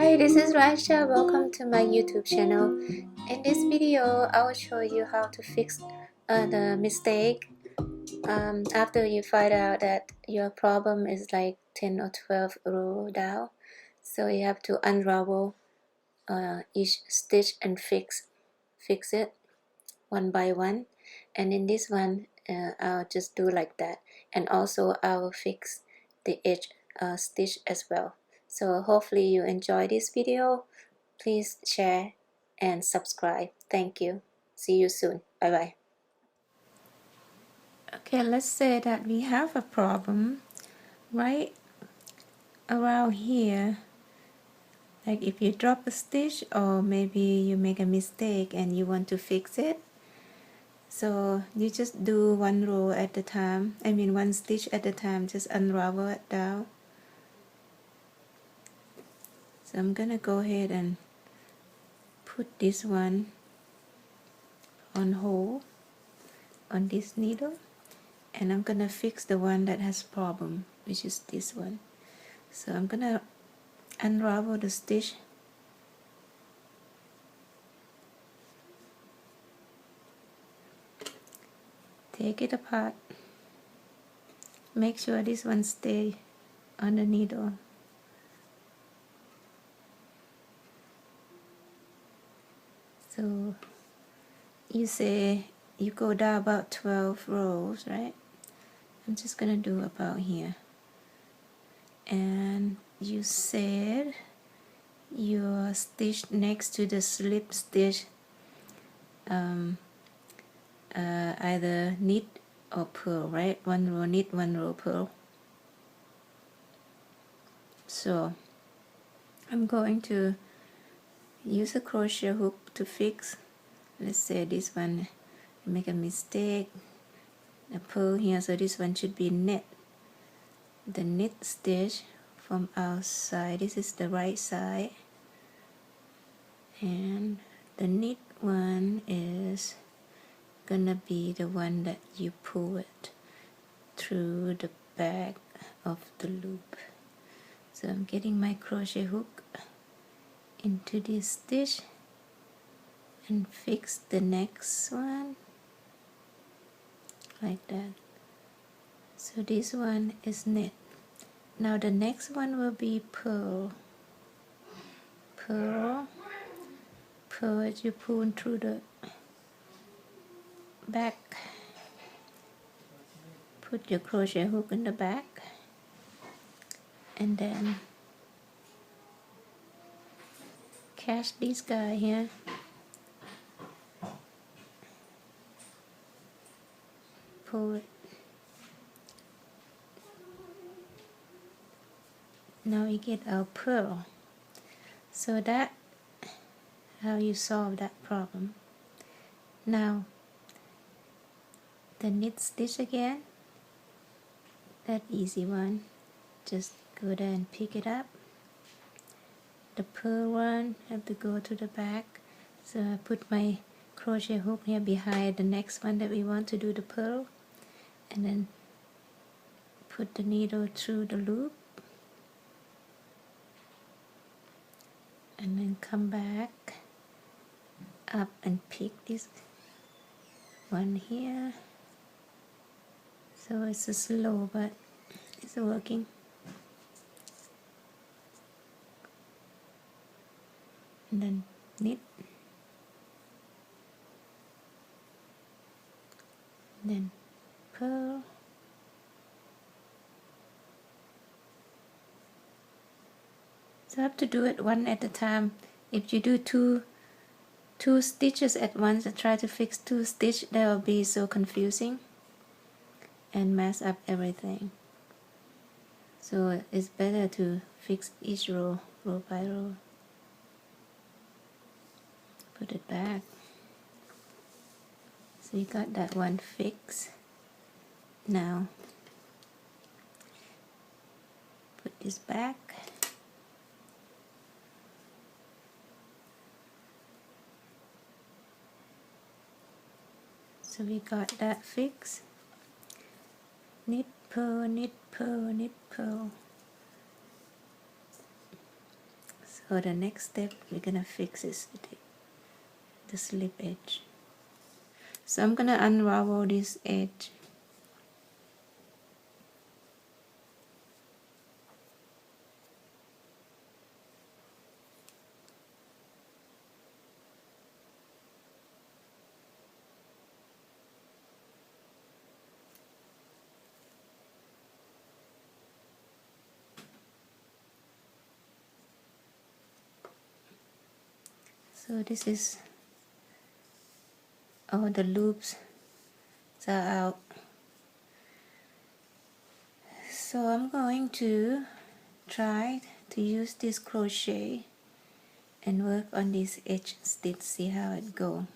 Hi, this is Ratcha. Welcome to my YouTube channel. In this video, I will show you how to fix the mistake after you find out that your problem is like 10 or 12 row down. So you have to unravel each stitch and fix it one by one. And in this one, I'll just do like that. And also I will fix the edge stitch as well. So hopefully you enjoy this video. Please share and subscribe. Thank you. See you soon. Bye bye. Okay, let's say that we have a problem right around here. Like if you drop a stitch or maybe you make a mistake and you want to fix it. So you just do one row at a time, one stitch at a time, just unravel it down. So I'm gonna go ahead and put this one on hold on this needle, and I'm gonna fix the one that has problem, which is this one. So I'm gonna unravel the stitch, take it apart, make sure this one stay on the needle. So you say you go down about 12 rows, right? I'm just gonna do about here. And you said your stitch next to the slip stitch either knit or purl, right? One row knit, one row purl. So I'm going to use a crochet hook to fix. Let's say this one, make a mistake, a purl here, so this one should be knit. The knit stitch from outside, this is the right side, and the knit one is gonna be the one that you pull it through the back of the loop. So I'm getting my crochet hook into this stitch and fix the next one like that. So this one is knit. Now the next one will be purl. Purl as you pull through the back. Put your crochet hook in the back and then catch this guy here. Pull it. Now we get our purl. So that how you solve that problem. Now the knit stitch again, that easy one, just go there and pick it up. The purl one have to go to the back, so I put my crochet hook here behind the next one that we want to do the purl, and then put the needle through the loop and then come back up and pick this one here. So it's slow but it's working. And then knit, and then purl, so I have to do it one at a time. If you do two stitches at once and try to fix two stitches, that will be so confusing and mess up everything. So it's better to fix each row by row. Put it back. So you got that one fixed. Now put this back. So we got that fixed. Knit, purl, knit, purl, knit, purl. So For the next step, we're gonna fix the slip edge. So I'm gonna unravel this edge. So this is all the loops are out. So I'm going to try to use this crochet and work on this edge stitch, see how it go.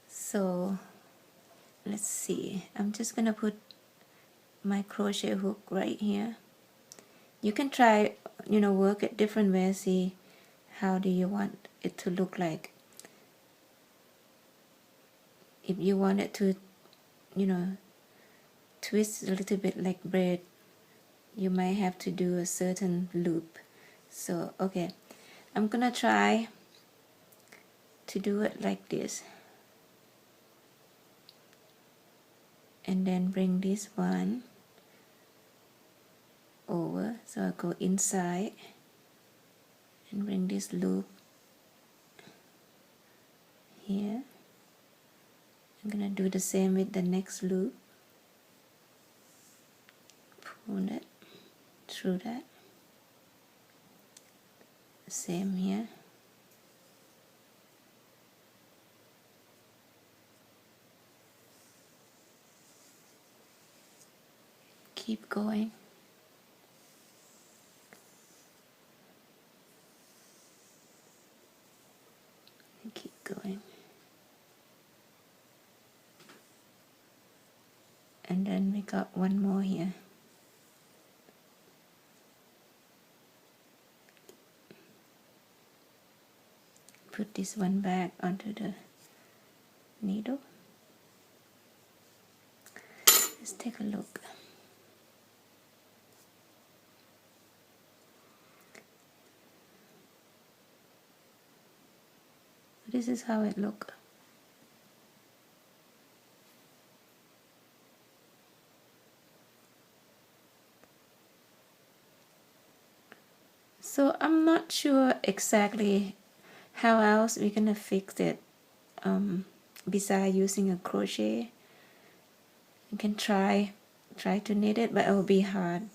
So let's see, I'm just gonna put my crochet hook right here. You can try, work it different ways, see how do you want it to look like. If you want it to, twist a little bit like braid, you might have to do a certain loop. So okay, I'm gonna try to do it like this, and then bring this one over. So I go inside and bring this loop here. I'm gonna do the same with the next loop. Pull it through that. Same here. Keep going. Keep going. And then we got one more here. Put this one back onto the needle. Let's take a look. This is how it looks. So I'm not sure exactly how else we're gonna fix it besides using a crochet. You can try to knit it, but it will be hard.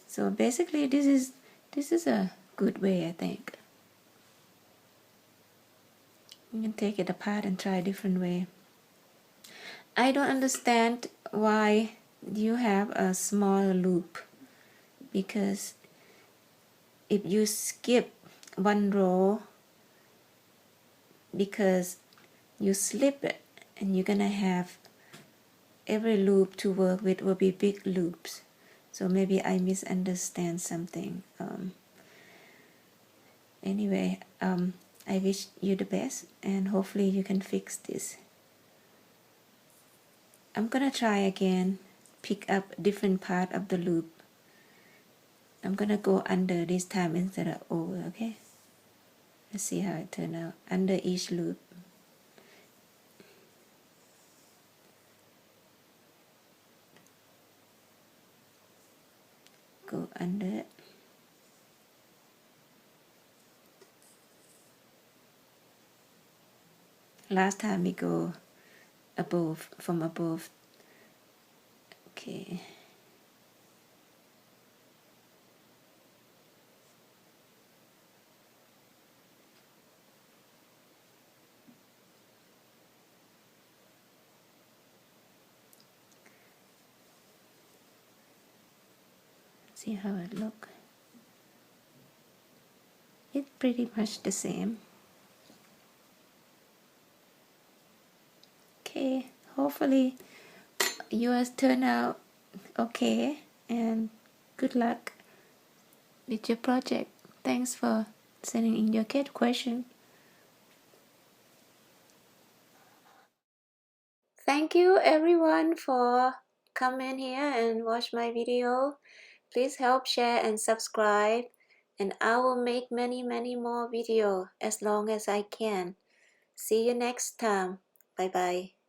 So basically this is a good way, I think. You can take it apart and try a different way. I don't understand why you have a small loop, because if you skip one row because you slip it, and you're gonna have every loop to work with will be big loops. So maybe I misunderstand something. Anyway, I wish you the best, and hopefully you can fix this. I'm gonna try again, pick up different part of the loop. I'm gonna go under this time instead of over, okay? Let's see how it turned out. Under each loop. Go under it. Last time we go above, from above. Okay. See how it look. It's pretty much the same. Okay, hopefully yours turn out okay, and good luck with your project. Thanks for sending in your kid question. Thank you everyone for coming here and watch my video. Please help share and subscribe. and I will make many more videos as long as I can. See you next time. Bye bye.